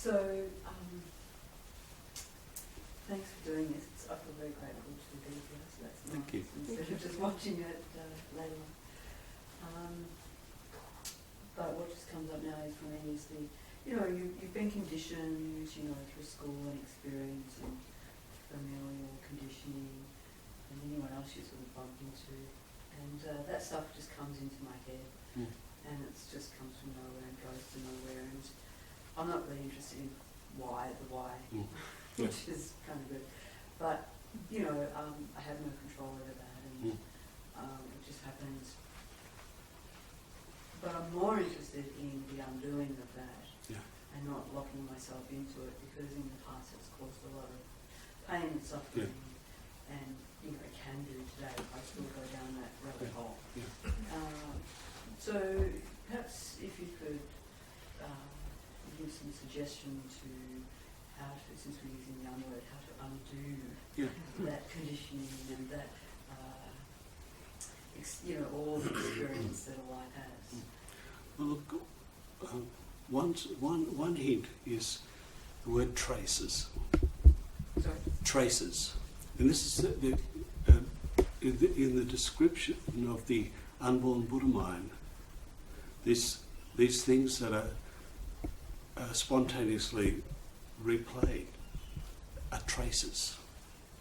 So, thanks for doing this. I feel very grateful to be here, so that's nice. Thank you. Instead of just watching it later on. But what just comes up now is for me is you've been conditioned, through school and experience and familial conditioning and anyone else you sort of bump into. And that stuff just comes into my head. And it just comes from nowhere and goes to nowhere. And I'm not really interested in the why, which is kind of good. But, I have no control over that, and it just happens. But I'm more interested in the undoing of that and not locking myself into it, because in the past it's caused a lot of pain and suffering. And, it can do today if I still go down that rabbit hole. So perhaps if you could give some suggestion to how to, since we're using the unword, how to undo that conditioning and that, all the experience that a life has. Well, look, one hint is the word traces. Sorry? Traces. And this is in the description of the unborn Buddha mind, these things that are spontaneously replayed are traces.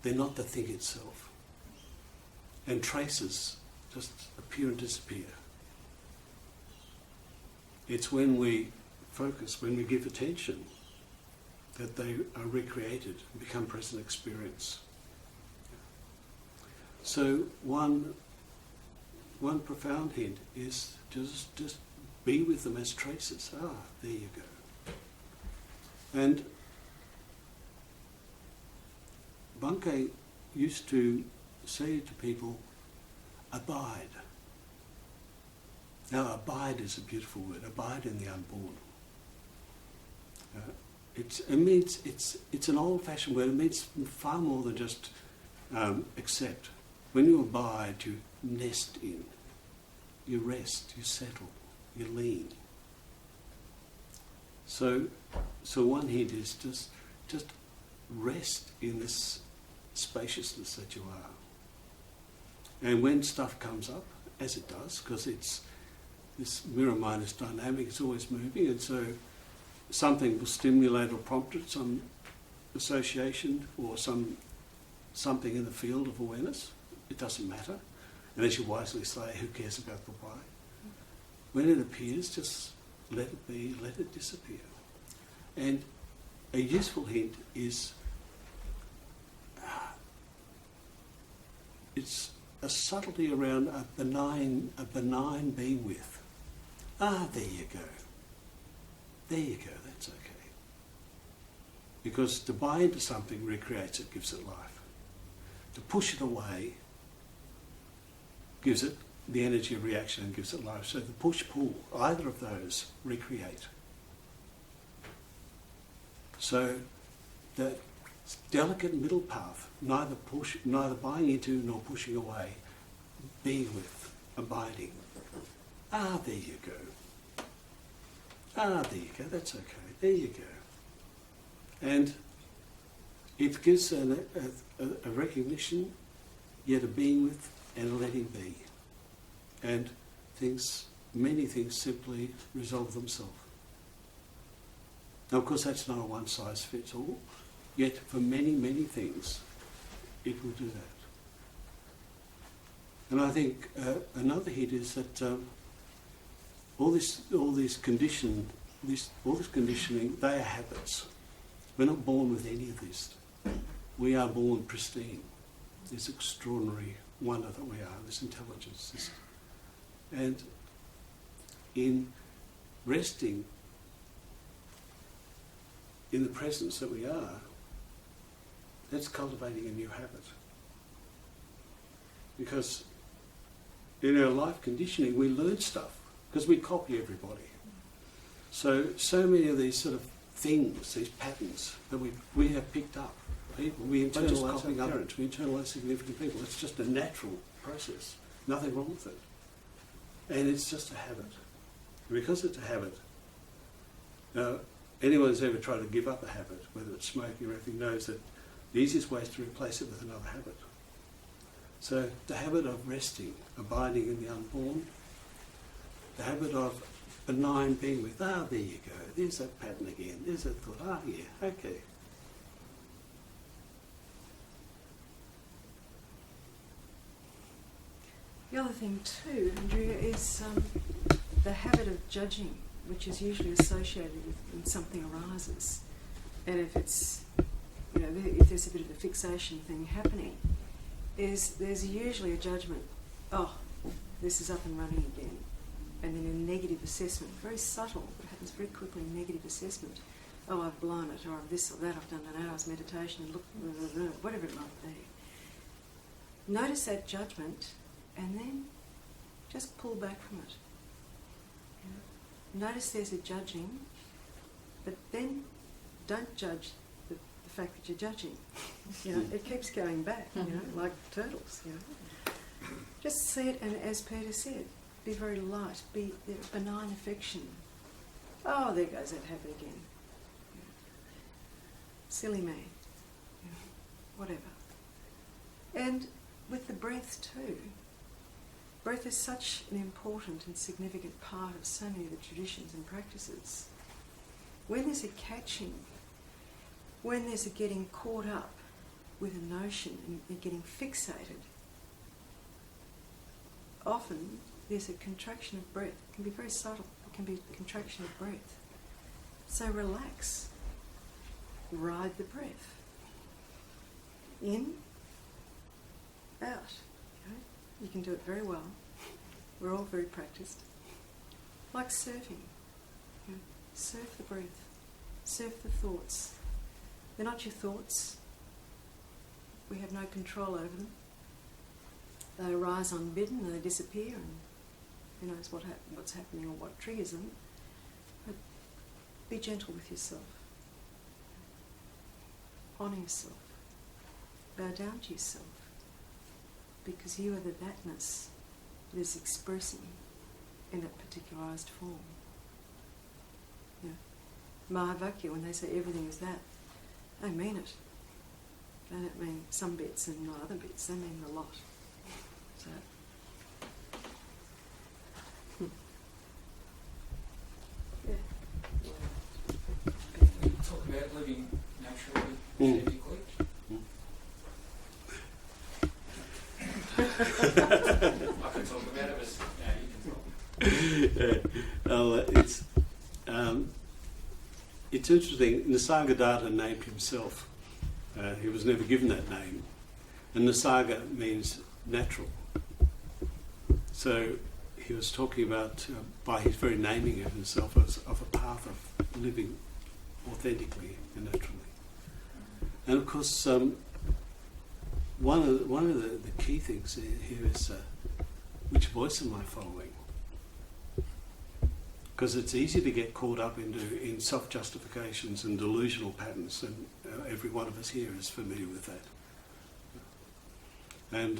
They're not the thing itself. And traces just appear and disappear. It's when we focus, when we give attention, that they are recreated and become present experience. So one profound hint is just be with them as traces. There you go. And Bhante used to say to people, abide. Now, abide is a beautiful word. Abide in the unborn. It's an old-fashioned word. It means far more than just accept. When you abide, you nest in. You rest. You settle. You lean. So one hint is just rest in this spaciousness that you are. And when stuff comes up, as it does, because this mirror mind is dynamic, it's always moving, and so something will stimulate or prompt it, some association or something in the field of awareness. It doesn't matter. And as you wisely say, who cares about the why? When it appears, just let it be, let it disappear. And a useful hint is it's a subtlety around a benign being with. There you go. There you go, that's okay. Because to buy into something recreates it, gives it life. To push it away gives it the energy of reaction and gives it life. So the push-pull, either of those recreate. So that delicate middle path, neither buying into nor pushing away, being with, abiding. There you go. There you go, that's okay. There you go. And it gives a recognition, yet a being with and a letting be. And many things simply resolve themselves. Now, of course, that's not a one-size-fits-all, yet for many, many things, it will do that. And I think another hint is that all this conditioning, they are habits. We're not born with any of this. We are born pristine. This extraordinary wonder that we are, this intelligence. And in resting in the presence that we are, that's cultivating a new habit. Because in our life conditioning, we learn stuff, because we copy everybody. So many of these sort of things, these patterns that we have picked up, people, we internalise our parents, we internalise significant people. It's just a natural process. Nothing wrong with it. And it's just a habit. Because it's a habit, anyone who's ever tried to give up a habit, whether it's smoking or anything, knows that the easiest way is to replace it with another habit. So the habit of resting, abiding in the unborn, the habit of benign being with, there you go, there's that pattern again, there's that thought, yeah, okay. The other thing too, Andrea, is the habit of judging, which is usually associated with when something arises. And if it's, if there's a bit of a fixation thing happening, there's usually a judgment, oh, this is up and running again. And then a negative assessment, very subtle, but happens very quickly, negative assessment. Oh, I've blown it, or I've this or that, I've done an hour's meditation, and look, whatever it might be. Notice that judgment, and then just pull back from it. Notice there's a judging, but then don't judge the fact that you're judging. It keeps going back, like turtles. Just see it, and as Peter said, be very light, be benign affection. Oh, there goes that habit again. Silly me. Whatever. And with the breath too. Breath is such an important and significant part of so many of the traditions and practices. When there's a catching, when there's a getting caught up with a notion and getting fixated, often there's a contraction of breath. It can be very subtle. It can be a contraction of breath. So relax. Ride the breath. In, out. Okay? You can do it very well. We're all very practiced. Like surfing. Surf the breath. Surf the thoughts. They're not your thoughts. We have no control over them. They arise unbidden and they disappear, and who knows what's happening or what triggers them. But be gentle with yourself. Honour yourself. Bow down to yourself. Because you are the thatness that is expressing in that particularised form. Mahavakya, when they say everything is that, they mean it. They don't mean some bits and not other bits. They mean a lot. So, Talk about living naturally, authentically. I can talk about it, but you can talk. It's interesting. Nisargadatta named himself. He was never given that name, and Nisarga means natural. So he was talking about, by his very naming of himself, of a path of living authentically and naturally. And of course, one of the key things here is which voice am I following? Because it's easy to get caught up in self-justifications and delusional patterns, and every one of us here is familiar with that. And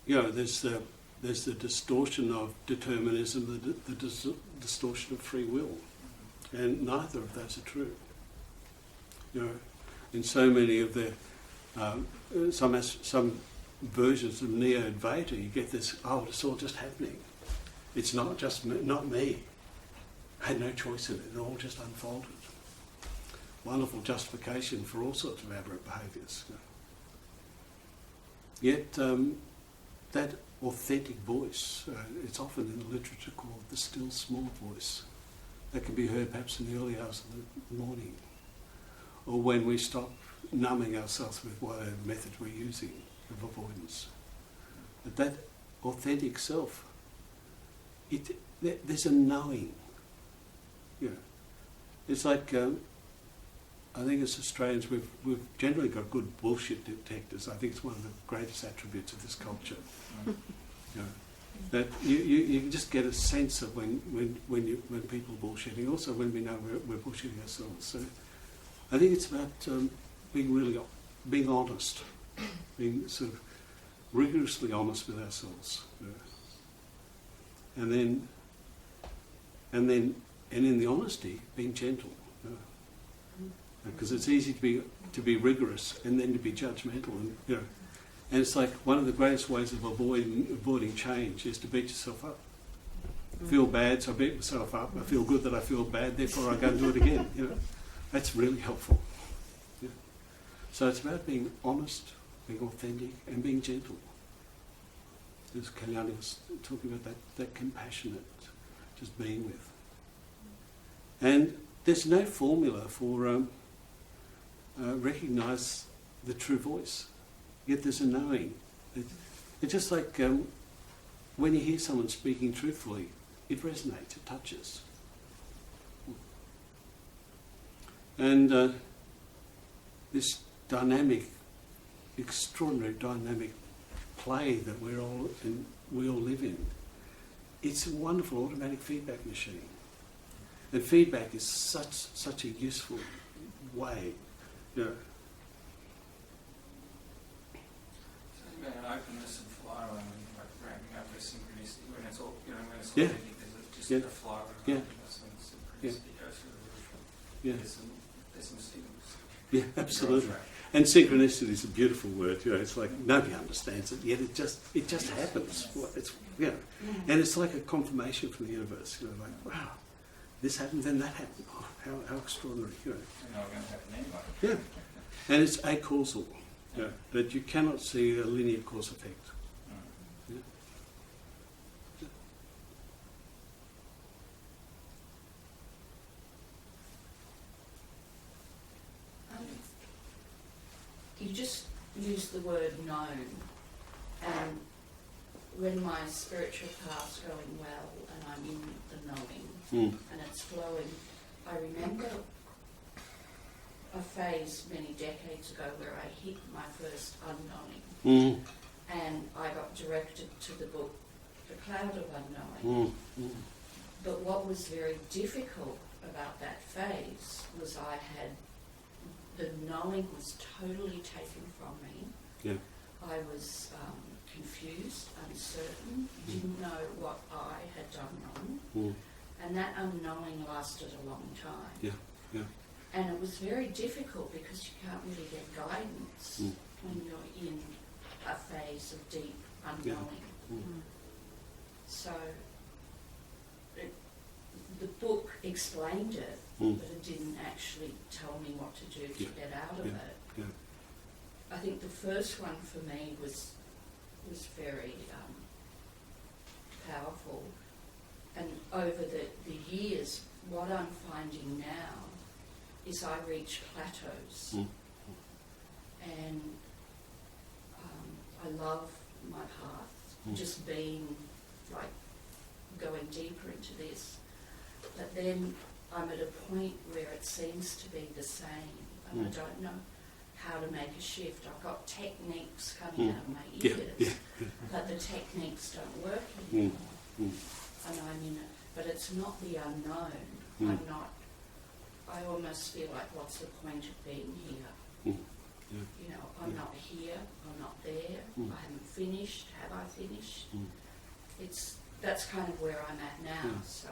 there's the distortion of determinism, the distortion of free will, and neither of those are true. In so many of the some versions of Neo-Advaita, you get this, it's all just happening. It's not just not me. I had no choice in it. It all just unfolded. Wonderful justification for all sorts of aberrant behaviours. Yet that authentic voice, it's often in the literature called the still small voice, that can be heard perhaps in the early hours of the morning, or when we stop numbing ourselves with whatever method we're using of avoidance. But that authentic self, there's a knowing. It's like, I think as Australians we've generally got good bullshit detectors. I think it's one of the greatest attributes of this culture. That you just get a sense of when people are bullshitting, also when we know we're bullshitting ourselves. So I think it's about being honest, being sort of rigorously honest with ourselves, and then and in the honesty, being gentle. Because it's easy to be rigorous and then to be judgmental, and and it's like one of the greatest ways of avoiding change is to beat yourself up. Feel bad, so I beat myself up. I feel good that I feel bad, therefore I go and do it again. That's really helpful. So it's about being honest, being authentic, and being gentle. As Kalyani was talking about, that compassionate, just being with. And there's no formula for recognise the true voice. Yet there's a knowing. It's just like when you hear someone speaking truthfully, it resonates, it touches. And this dynamic, extraordinary dynamic play that we all live in, it's a wonderful automatic feedback machine. And feedback is such a useful way. So about an openness and flow, and like ramping up with synchronicity when it's all, when it's all just a flow of openness and synchronicity goes through the roof. There's some signals. Yeah, absolutely. And synchronicity is a beautiful word. It's like nobody understands it, yet it just happens. And it's like a confirmation from the universe. Like, wow, this happened, then that happened. Oh, how extraordinary. And not going to happen anyway. Yeah, and it's acausal. That you cannot see a linear cause effect. You just use the word known, and when my spiritual path's going well and I'm in the knowing and it's flowing, I remember a phase many decades ago where I hit my first unknowing, and I got directed to the book The Cloud of Unknowing. But what was very difficult about that phase was the knowing was totally taken from me. Yeah. I was confused, uncertain, didn't know what I had done wrong, and that unknowing lasted a long time. Yeah. And it was very difficult because you can't really get guidance when you're in a phase of deep unknowing. So the book explained it, but it didn't actually tell me what to do to get out of it. Yeah. I think the first one for me was very powerful, and over the years, what I'm finding now is I reach plateaus, and I love my path, just being like going deeper into this. But then I'm at a point where it seems to be the same, and I don't know how to make a shift. I've got techniques coming out of my ears, but the techniques don't work anymore, and I'm in it. But it's not the unknown. I almost feel like, what's the point of being here? I'm not here, I'm not there, I haven't finished, have I finished? That's kind of where I'm at now, so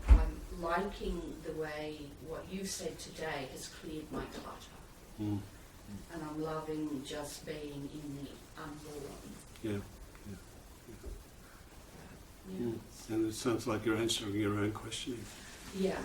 I'm liking the way what you've said today has cleared my clutter. And I'm loving just being in the unborn. And it sounds like you're answering your own questioning. Yeah.